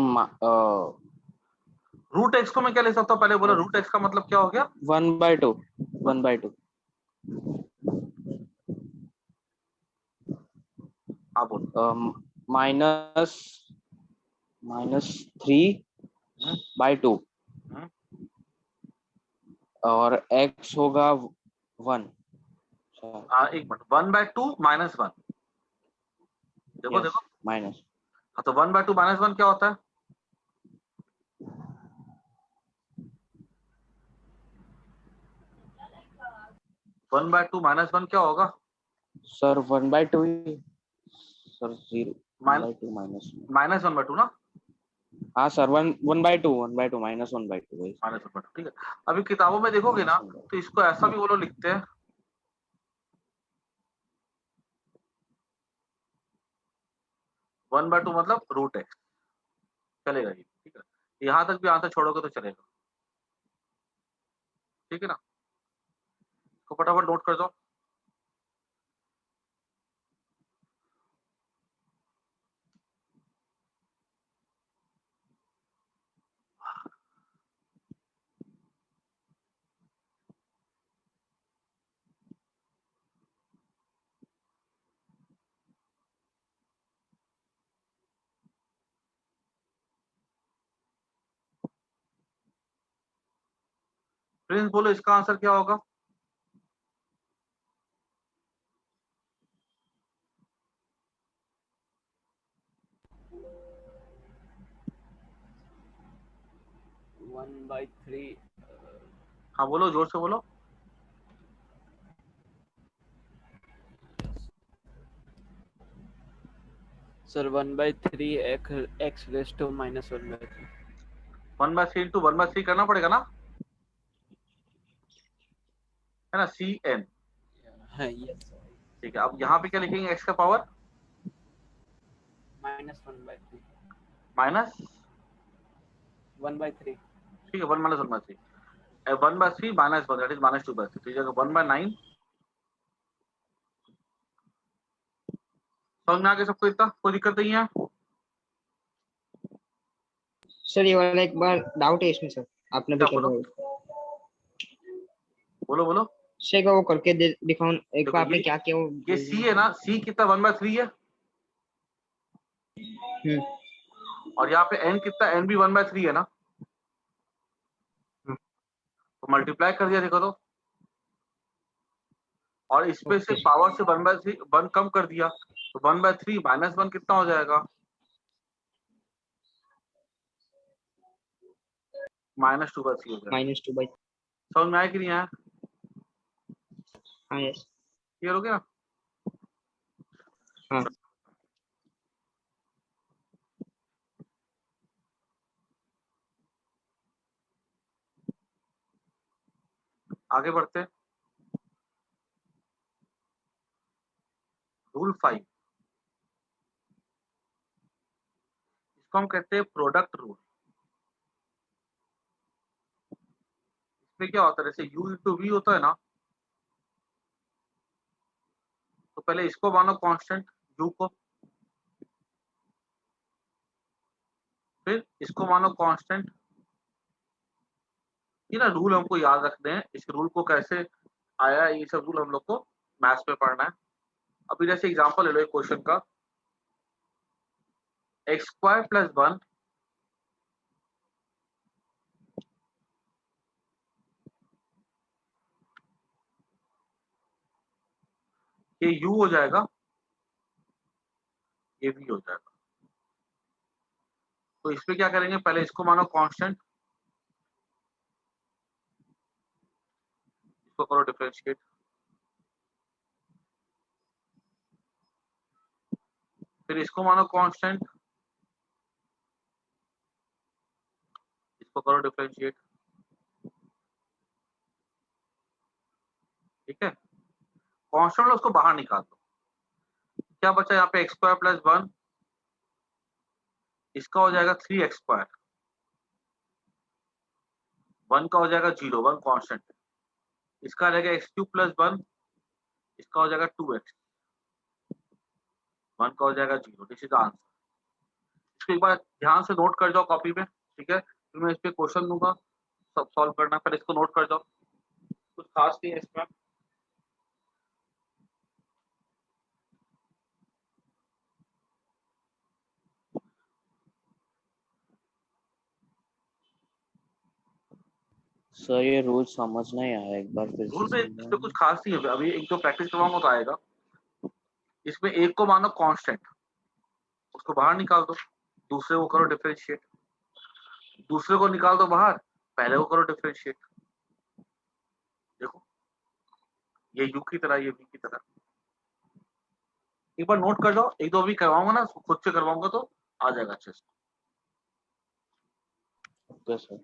A: रूट एक्स को मैं क्या ले सकता हूँ, पहले बोला रूट एक्स का मतलब क्या हो गया,
D: 1/2. 1/2.
A: हाँ बोलो।
D: minus 3/2
A: हम्म,
D: और x होगा 1.
A: एक मिनट, 1/2 -1, देखो
D: Yes,
A: देखो,
D: minus.
A: हाँ तो 1/2 -1 क्या होता है, 1/2 -1 क्या होगा,
D: Sir, 1/2. Sir, 0.
A: -1/2 ना,
D: हाँ सर, 1/2 -1/2 वही.
A: -1/2। ठीक है, अभी किताबों में देखोगे ना तो इसको ऐसा भी वो लोग लिखते हैं, 1/2 मतलब रूट एक्स, चलेगा ये। ठीक है, यहाँ तक भी आंसर छोड़ोगे तो चलेगा। ठीक है ना, तो फटाफट नोट कर दो। प्रिंस बोलो इसका आंसर क्या होगा,
D: वन बाई थ्री.
A: हाँ बोलो जोर से बोलो।
D: Sir 1/3 x raised to -1/3.
A: 1/3 into 1/3 करना पड़ेगा ना, है ना, CN।
D: हाँ, yes.
A: ठीक है, अब यहाँ पे क्या लिखेंगे, x का पावर
D: -1/3.
A: माइनस,
D: 1/3.
A: ठीक है, 1 - 1/3, 1/3 -1 दैट इज -2/3, तो ये 1/9 समझ में आ गया सबको? इतना कोई दिक्कत नहीं है?
B: सर ये वाला एक बार डाउट है इसमें सर, आपने भी
A: क्या
B: क्या
A: बोलो
B: बोला
A: बोलो बोलो।
B: सर, एक बार वो करके दिखाओ, एक
A: देखो
B: बार आपने
A: ये
B: क्या किया वो
A: ये सी है ना, सी कितना 1/3 है,
B: हम्म
A: और यहाँ पे एन कितना, एन भी 1/3 है ना,
B: हाँ,
A: तो मल्टीप्लाई कर दिया देखो तो, और इस पे से
B: ओके
A: पावर से 1/3 1 कम कर दिया, तो 1/3 -1 कितना हो जाएगा, -2/3 हो जाएगा।
B: -2/,
A: समझ में आया कि नहीं आया?
B: हाँ यस,
A: क्लियर हो गया?
B: हाँ
A: आगे बढ़ते हैं। रूल 5, इसको हम कहते हैं प्रोडक्ट रूल। इसमें क्या होता है, जैसे u इंटू वी होता है ना, तो पहले इसको मानो कांस्टेंट u को, फिर इसको मानो कांस्टेंट। ये ना रूल हमको याद रखने हैं, इस रूल को कैसे आया, ये सब रूल हम लोग को मैथ्स में पढ़ना है। अभी जैसे एग्जांपल ले लो एक क्वेश्चन का, x² + 1 ये u हो जाएगा, ये v हो जाएगा। तो इसमें क्या करेंगे, पहले इसको मानो कांस्टेंट, इसको करो डिफरेंशिएट, फिर इसको मानो कांस्टेंट, इसको करो डिफरेंशिएट। ठीक है, कांस्टेंट लो, उसको बाहर निकाल दो, क्या बचा यहाँ पे, x² + 1, इसका हो जाएगा 3x², 1 का हो जाएगा 0, 1 कांस्टेंट, इसका आ जाएगा x³ + 1, इसका हो जाएगा 2x, 1 का हो जाएगा 0। This is answer. इसको एक बार ध्यान से नोट कर जाओ कॉपी में, ठीक है, फिर मैं इस पे क्वेश्चन दूंगा, सब सॉल्व करना, पहले इसको नोट कर जाओ, कुछ खास नहीं है इसमें।
D: सर ये रूल समझ नहीं आया, एक बार फिर से
A: रूल में इसमें कुछ
D: समझाएंगे?
A: खास नहीं है, अभी एक दो प्रैक्टिस करवाऊंगा तो आएगा। इसमें एक को मानो कांस्टेंट, उसको बाहर निकाल दो, दूसरे को करो डिफरेंशिएट, दूसरे को निकाल दो बाहर, पहले को करो डिफरेंशिएट। देखो ये u की तरह, ये v की तरह, एक बार नोट कर जाओ, एक दो भी करवाऊंगा ना, खुद से करवाऊंगा तो आ जाएगा अच्छे से।
D: Okay sir.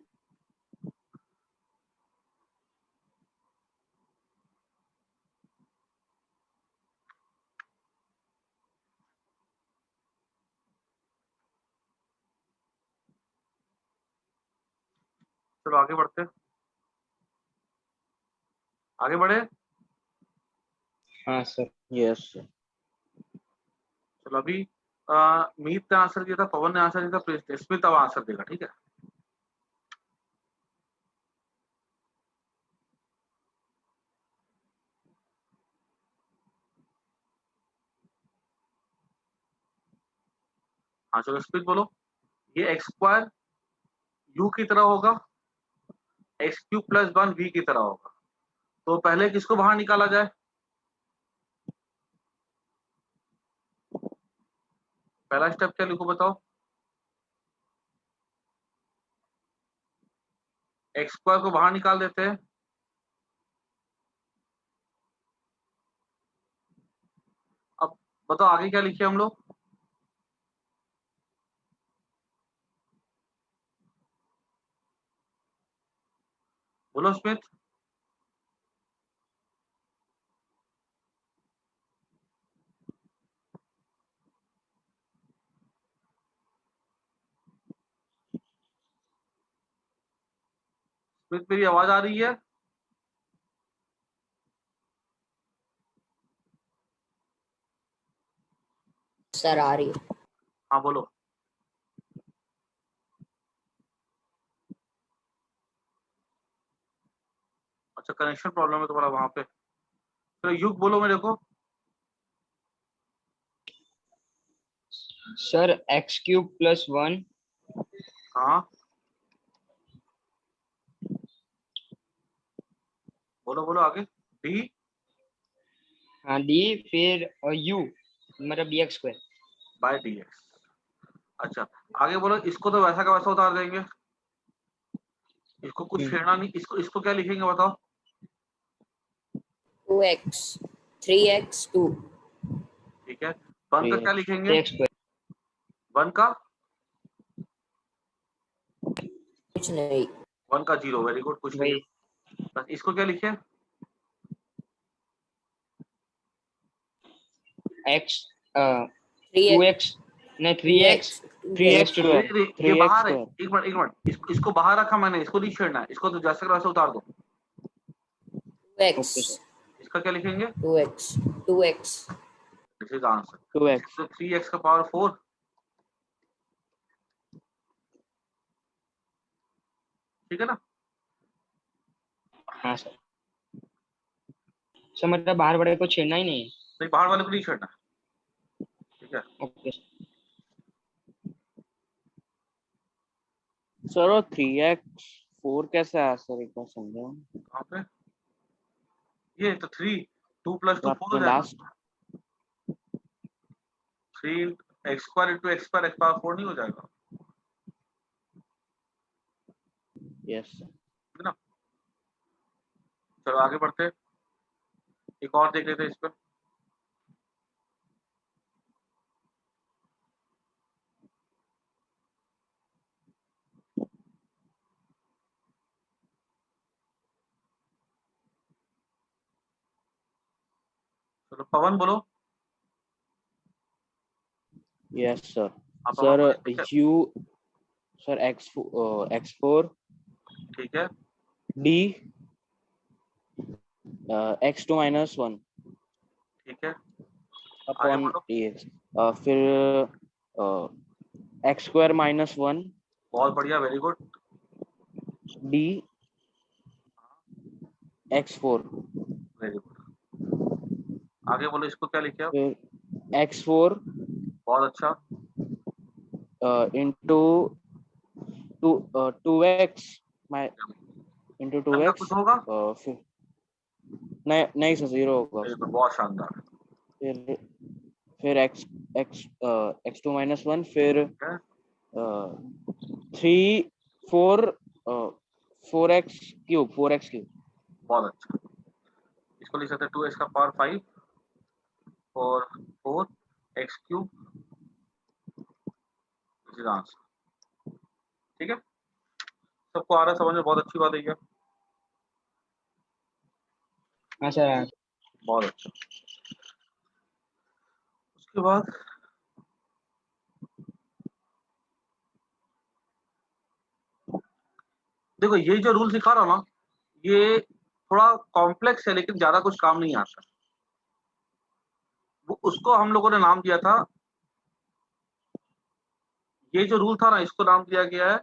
A: चलो आगे बढ़ते हैं, आगे बढ़े।
B: हाँ सर,
D: यस सर।
A: चलो अभी मीत ने आंसर दिया था, पवन ने आंसर दिया था, स्मित अब आंसर देगा, ठीक है। हाँ चलो स्मित बोलो, ये x² u की तरह होगा, x³ + 1 v की तरह होगा, तो पहले किसको बाहर निकाला जाए, पहला स्टेप क्या लिखो बताओ, x² को बाहर निकाल देते हैं, अब बताओ आगे क्या लिखे हम लोग, बोलो स्मित। स्मित मेरी आवाज आ रही है?
C: सर आ रही है।
A: हाँ बोलो। अच्छा कनेक्शन प्रॉब्लम है तुम्हारा वहां पे, तो युग बोलो मेरे को।
B: सर एक्स क्यूब प्लस 1
A: हाँ बोलो बोलो आगे। डी
B: हाँ डी फिर यू मतलब d x square.
A: By d x. अच्छा आगे बोलो, इसको तो वैसा का वैसा उतार देंगे, इसको कुछ छेड़ना नहीं, इसको इसको क्या लिखेंगे बताओ।
C: 2x 3x 2
A: ठीक है, वन का क्या लिखेंगे,
B: एक्स स्क्वायर।
A: वन का,
C: कुछ नहीं।
A: वन का जीरो, वेरी गुड, कुछ नहीं
B: वही
A: है। बस इसको क्या लिखे,
B: एक्स टू
C: 3x
B: एक्स नहीं 3x
C: 3x
B: टू
A: ये बाहर है, एक मिनट एक मिनट, इसको बाहर रखा मैंने, इसको नहीं छेड़ना है, इसको तो जैसे का वैसे उतार दो।
C: 2x
B: okay sir.
A: इसका क्या लिखेंगे,
C: 2x
A: this is answer.
D: 2x।
A: तो 3x का पावर 4, ठीक है ना।
B: हाँ सर। सर मतलब बाहर बड़े को छेड़ना ही नहीं है।
A: नहीं बाहर वाले को नहीं छेड़ना, ठीक है।
B: ओके
D: सर वो 3x 4 कैसे आया सर, एक बार समझो।
A: कहाँ पे, ये तो 3, 2 + 2 4 हो
D: आपने
A: जाएगा।
D: Last
A: 3 x square into x square, x power 4 नहीं हो जाएगा,
D: यस
A: है ना। चलो आगे बढ़ते हैं, एक और देख लेते हैं इस पर। चलो पवन बोलो।
D: Yes sir.
A: हाँ पवन
D: सर
A: बोलो, इसमें क्या-
D: यू सर x4
A: ठीक है
D: d x2 - 1
A: ठीक है, आगे
D: अपॉन
A: बोलो।
D: dx, फिर x² - 1
A: बहुत बढ़िया, very good.
D: d x4,
A: very good, आगे बोलो, इसको क्या लिखे आप।
D: फिर x4
A: बहुत अच्छा,
D: इंटू 2x इंटू
A: ढंग का
D: 2x,
A: कुछ होगा,
D: फिर नहीं नहीं सर 0 होगा
A: वेरी
D: उसमें।
A: गुड, बहुत शानदार,
D: फिर x2 - 1, फिर
A: ठीक है।
D: 3 4 4x³
A: बहुत अच्छा, इसको लिख सकते हैं 2x का पावर 5 और 4 x³ दिस इज आंसर, ठीक है। सबको आ रहा है समझ में, बहुत अच्छी बात है ये,
B: हाँ सर।
A: बहुत अच्छा। उसके बाद देखो, ये जो रूल सिखा रहा हूं ना, ये थोड़ा कॉम्प्लेक्स है लेकिन ज्यादा कुछ काम नहीं आता। वो उसको हम लोगों ने नाम दिया था, ये जो रूल था ना, इसको नाम दिया गया है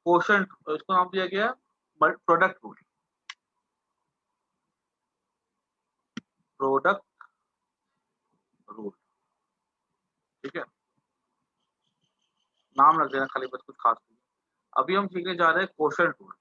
A: कोशेंट, इसको नाम दिया गया है प्रोडक्ट रूल, प्रोडक्ट रूल, ठीक है। नाम रख देना खाली, बस कुछ खास नहीं। अभी हम सीखने जा रहे हैं quotient rule.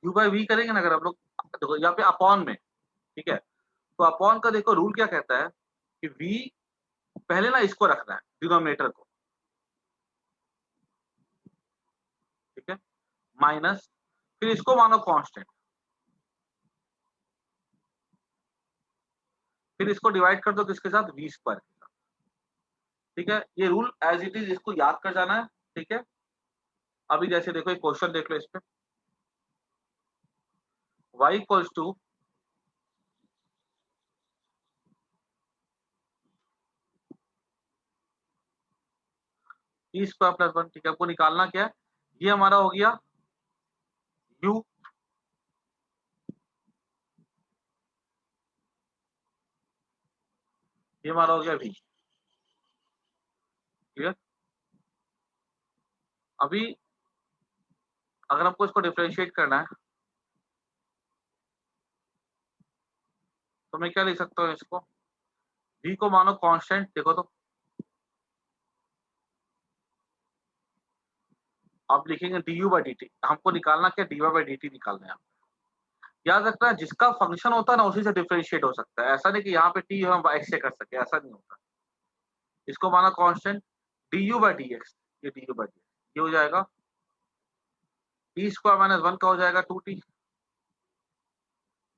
A: u by v करेंगे ना अगर आप लोग, देखो यहाँ पे अपॉन में, ठीक है। तो अपॉन का देखो रूल क्या कहता है कि v पहले ना इसको रखना है डिनोमिनेटर को, ठीक है, माइनस, फिर इसको मानो कांस्टेंट, फिर इसको डिवाइड कर दो किसके साथ, v स्क्वायर के साथ, ठीक है। ये रूल एज इट इज, इसको याद कर जाना है, ठीक है। अभी जैसे देखो एक क्वेश्चन देख लो इस पे, y equals to t square plus 1, ठीक है। आपको निकालना क्या है, ये हमारा हो गया u, ये हमारा हो गया v, क्लियर। अभी अगर हमको इसको डिफरेंशिएट करना है तो मैं क्या लिख सकता हूँ इसको, v को मानो कांस्टेंट, देखो तो आप लिखेंगे du बाई dt, हमको निकालना क्या, dy बाई dt निकालना है। याद रखना जिसका फंक्शन होता है ना उसी से डिफरेंशिएट हो सकता है, ऐसा नहीं कि यहाँ पे t हम x से कर सके, ऐसा नहीं होता। इसको माना कांस्टेंट du बाई dx, ये du बाई dx ये हो जाएगा टी स्क्वायर माइनस 1 का हो जाएगा 2t,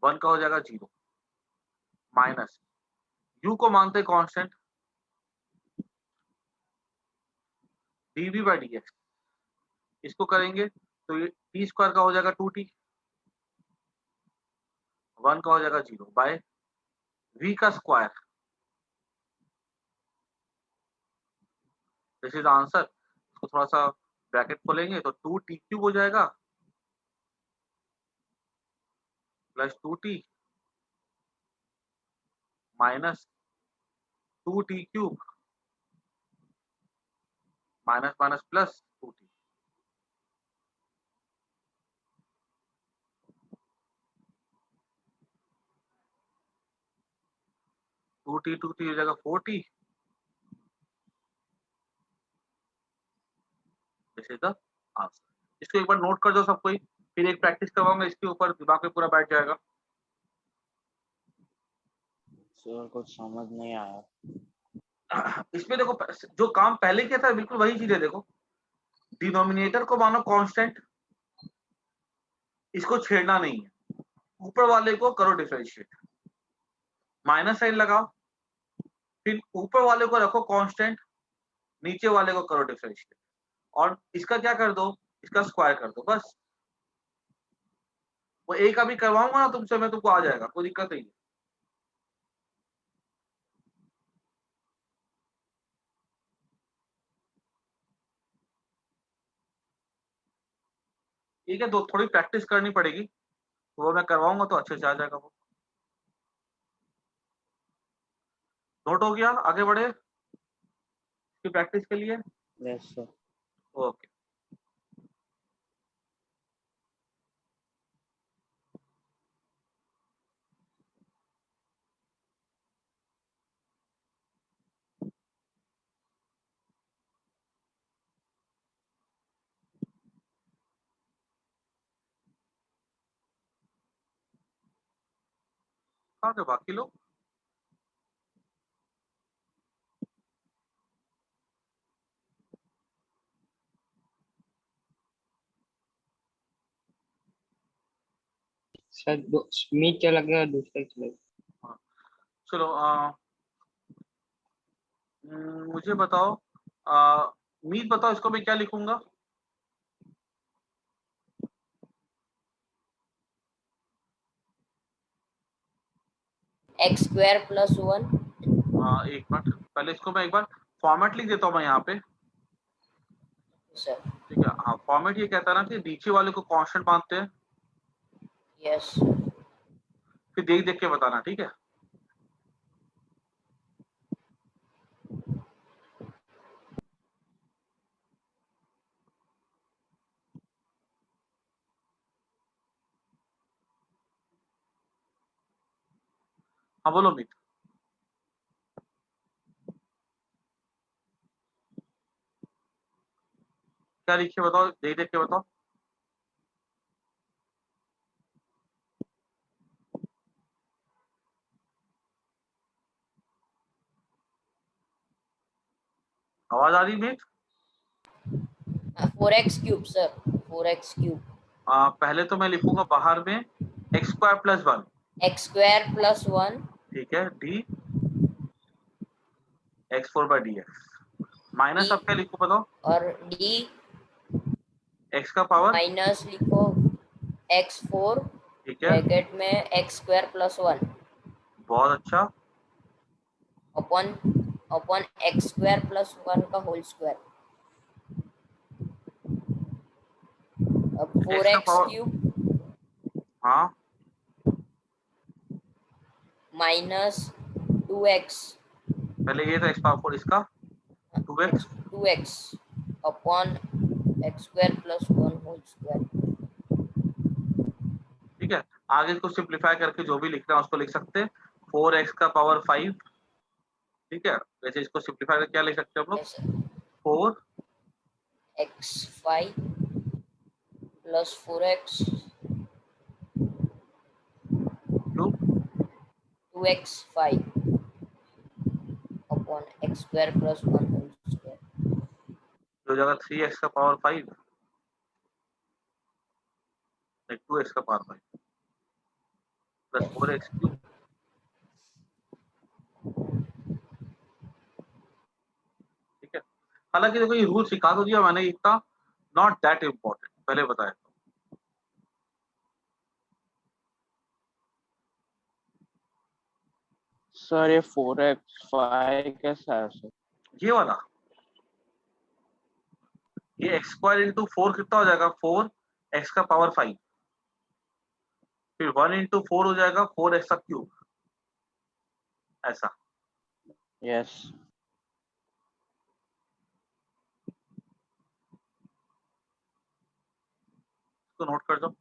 A: 1 का हो जाएगा 0, माइनस u को मानते कांस्टेंट dv बाई dx, इसको करेंगे तो ये टी स्क्वायर का हो जाएगा 2t, 1 का हो जाएगा 0 बाय v का स्क्वायर, दिस इज आंसर। इसको थोड़ा सा ब्रैकेट खोलेंगे तो 2t क्यूब हो जाएगा plus 2t minus 2t cube minus minus plus 2t, two t हो जाएगा 4t, this is the answer. इसको एक बार नोट कर दो सब कोई, फिर एक प्रैक्टिस करवाऊंगा इसके ऊपर, दिमाग में पूरा बैठ जाएगा।
F: सर कुछ समझ नहीं आया।
A: इसमें देखो जो काम पहले किया था बिल्कुल वही चीज है, देखो डिनोमिनेटर को मानो कांस्टेंट, इसको छेड़ना नहीं है, ऊपर वाले को करो डिफरेंशिएट, माइनस साइन लगाओ, फिर ऊपर वाले को रखो कांस्टेंट, नीचे वाले को करो डिफरेंशिएट, और इसका क्या कर दो, इसका स्क्वायर कर दो, बस। वो एक अभी करवाऊंगा ना तुमसे मैं, तुमको आ जाएगा, कोई दिक्कत नहीं है। ठीक है, दो थोड़ी प्रैक्टिस करनी पड़ेगी, तो वो मैं करवाऊंगा तो अच्छे से आ जाएगा वो। नोट हो गया, आगे बढ़े इसकी प्रैक्टिस के लिए।
F: Yes sir.
A: ओके, कहाँ गए बाकी लोग।
B: सर मीट चला गया, दूसरा चला गया।
A: चलो मुझे बताओ, मीत बताओ इसको मैं क्या लिखूंगा।
C: x square plus 1.
A: एक मिनट, पहले इसको मैं एक बार फॉर्मेट लिख देता हूँ मैं यहाँ पे,
C: Sir.
A: ठीक है। हाँ, फॉर्मेट ये कहता है ना कि नीचे वाले को कांस्टेंट मानते हैं,
C: Yes.
A: फिर देख देख के बताना, ठीक है। हाँ बोलो मीत। क्या लिखे बताओ, देख देख के बताओ। आवाज आ रही मीत।
C: 4x cube, sir. 4x cube.
A: पहले तो मैं लिखूंगा बाहर में x square plus 1,
C: X square plus 1.
A: ठीक है, D x 4 by D x, minus अब क्या लिखो बताओ,
C: और d
A: एक्स का पावर,
C: माइनस लिखो x4
A: ठीक है,
C: ब्रैकेट में x square plus 1
A: बहुत अच्छा,
C: अपॉन x square plus 1 का होल स्क्वायर। अब
A: x का
C: 4x
A: पावर,
C: क्यूब
A: हाँ
C: माइनस 2x
A: पहले ये था x पावर 4, इसका 2x
C: 2x upon x square plus 1 whole square.
A: ठीक है। आगे इसको सिंप्लीफाई करके जो भी लिखना है उसको लिख सकते हैं 4x का पावर 5। ठीक है, वैसे इसको सिंप्लीफाई करके क्या लिख सकते हैं हम लोग,
C: ऐसे
A: 4
C: x5 plus 4x
A: cube
C: 2x5 upon x square plus 1 whole square.
A: जो हो जाएगा 3x का पावर 5 नहीं 2x का पावर 5 प्लस 4x क्यूब। ठीक है, हालांकि देखो ये रूल सिखा तो दिया मैंने, इतना नॉट दैट इम्पोर्टेंट, पहले बताया।
F: सर ये 4x5 कैसा है सर?
A: ये वाला, ये x स्क्वायर इंटू 4 कितना हो जाएगा, 4x का पावर 5, फिर 1 इंटू 4 हो जाएगा 4x का क्यूब, ऐसा।
F: यस
A: इसको नोट कर दो।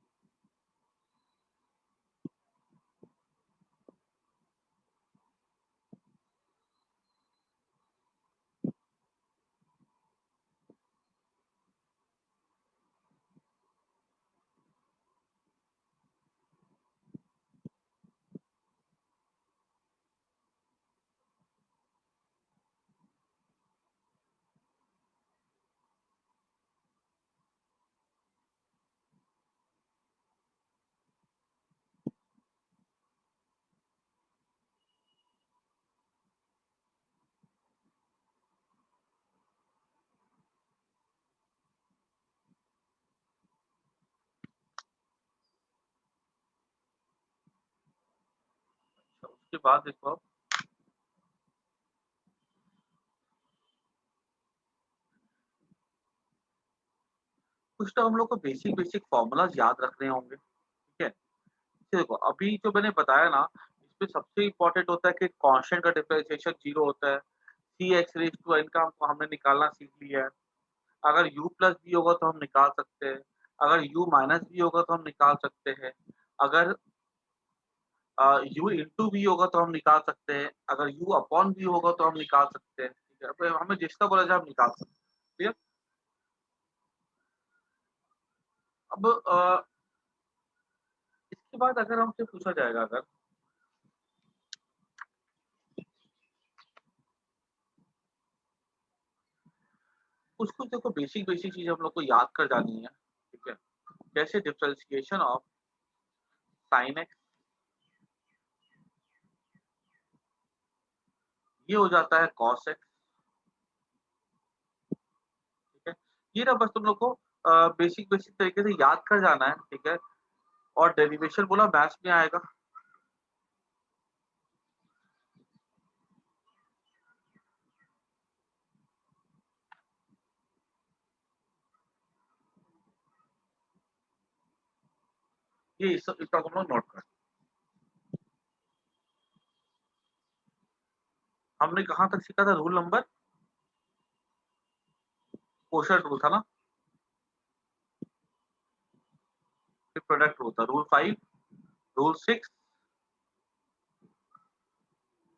A: उसके बाद देखो अब कुछ तो हम लोग को बेसिक बेसिक फॉर्मूलाज याद रखने होंगे। ठीक है, देखो अभी जो मैंने बताया ना, इसमें सबसे इंपॉर्टेंट होता है कि कांस्टेंट का डिफरेंशिएशन 0 होता है। सी एक्स रेज टू एन का हमने निकालना सीख लिया है। अगर u प्लस बी होगा तो हम निकाल सकते हैं, अगर u माइनस बी होगा तो हम निकाल सकते हैं, अगर u इंटू बी होगा तो हम निकाल सकते हैं, अगर u अपॉन बी होगा तो हम निकाल सकते हैं। ठीक है, अब हमें जिसका बोला जाए हम निकाल सकते हैं। ठीक है, अब इसके बाद अगर हमसे पूछा जाएगा, अगर कुछ कुछ देखो बेसिक बेसिक चीज हम लोग को याद कर जानी है। ठीक है, जैसे डिफरेंशिएशन ऑफ साइन एक्स, ये हो जाता है कॉस एक्स। ठीक है, ये ना बस तुम लोग को बेसिक बेसिक तरीके से याद कर जाना है। ठीक है, और डेरिवेशन बोला मैथ्स में आएगा। ये इस इसका हम लोग नोट कर, हमने कहाँ तक सीखा था, रूल नंबर, क्वोशंट रूल था ना, फिर प्रोडक्ट रूल था, रूल 5, रूल 6,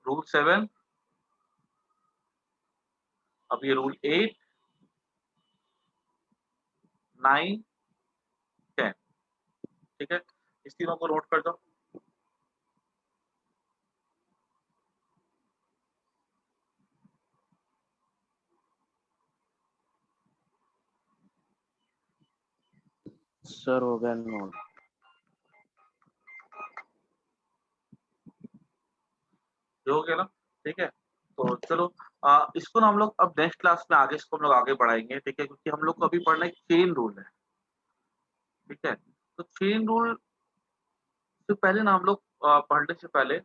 A: रूल 7, अब ये रूल 8, 9, 10। ठीक है, इस तीनों को नोट कर दो।
F: सर हो गया नोट।
A: ये हो गया ना। ठीक है, तो चलो इसको ना हम लोग अब नेक्स्ट क्लास में आगे इसको हम लोग आगे बढ़ाएंगे। ठीक है, क्योंकि हम लोग को अभी पढ़ना एक चेन रूल है। ठीक है, तो चेन रूल से पहले ना हम लोग पढ़ने से पहले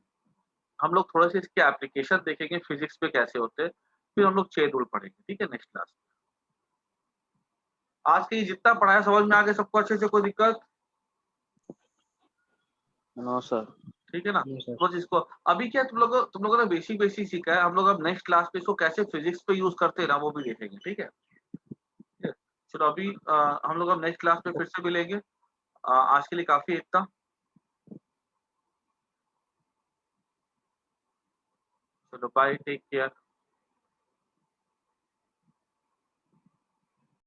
A: हम लोग थोड़ा सा इसके एप्लीकेशन देखेंगे फिजिक्स में कैसे होते हैं, फिर हम लोग चेन रूल पढ़ेंगे। ठीक है, नेक्स्ट क्लास। आज के जितना पढ़ाया समझ में आ गया सबको अच्छे से, कोई दिक्कत?
F: No sir.
A: ठीक है ना?
B: Yes, sir.
A: बस इसको अभी क्या तुम लोगों ने बेसिक बेसिक सीखा है, हम लोग अब नेक्स्ट क्लास पे इसको कैसे फिजिक्स पे यूज करते हैं ना वो भी देखेंगे। ठीक है, ठीक है? चलो अभी हम लोग अब नेक्स्ट क्लास में फिर से मिलेंगे। आज के लिए काफी इतना। चलो बाय, टेक केयर।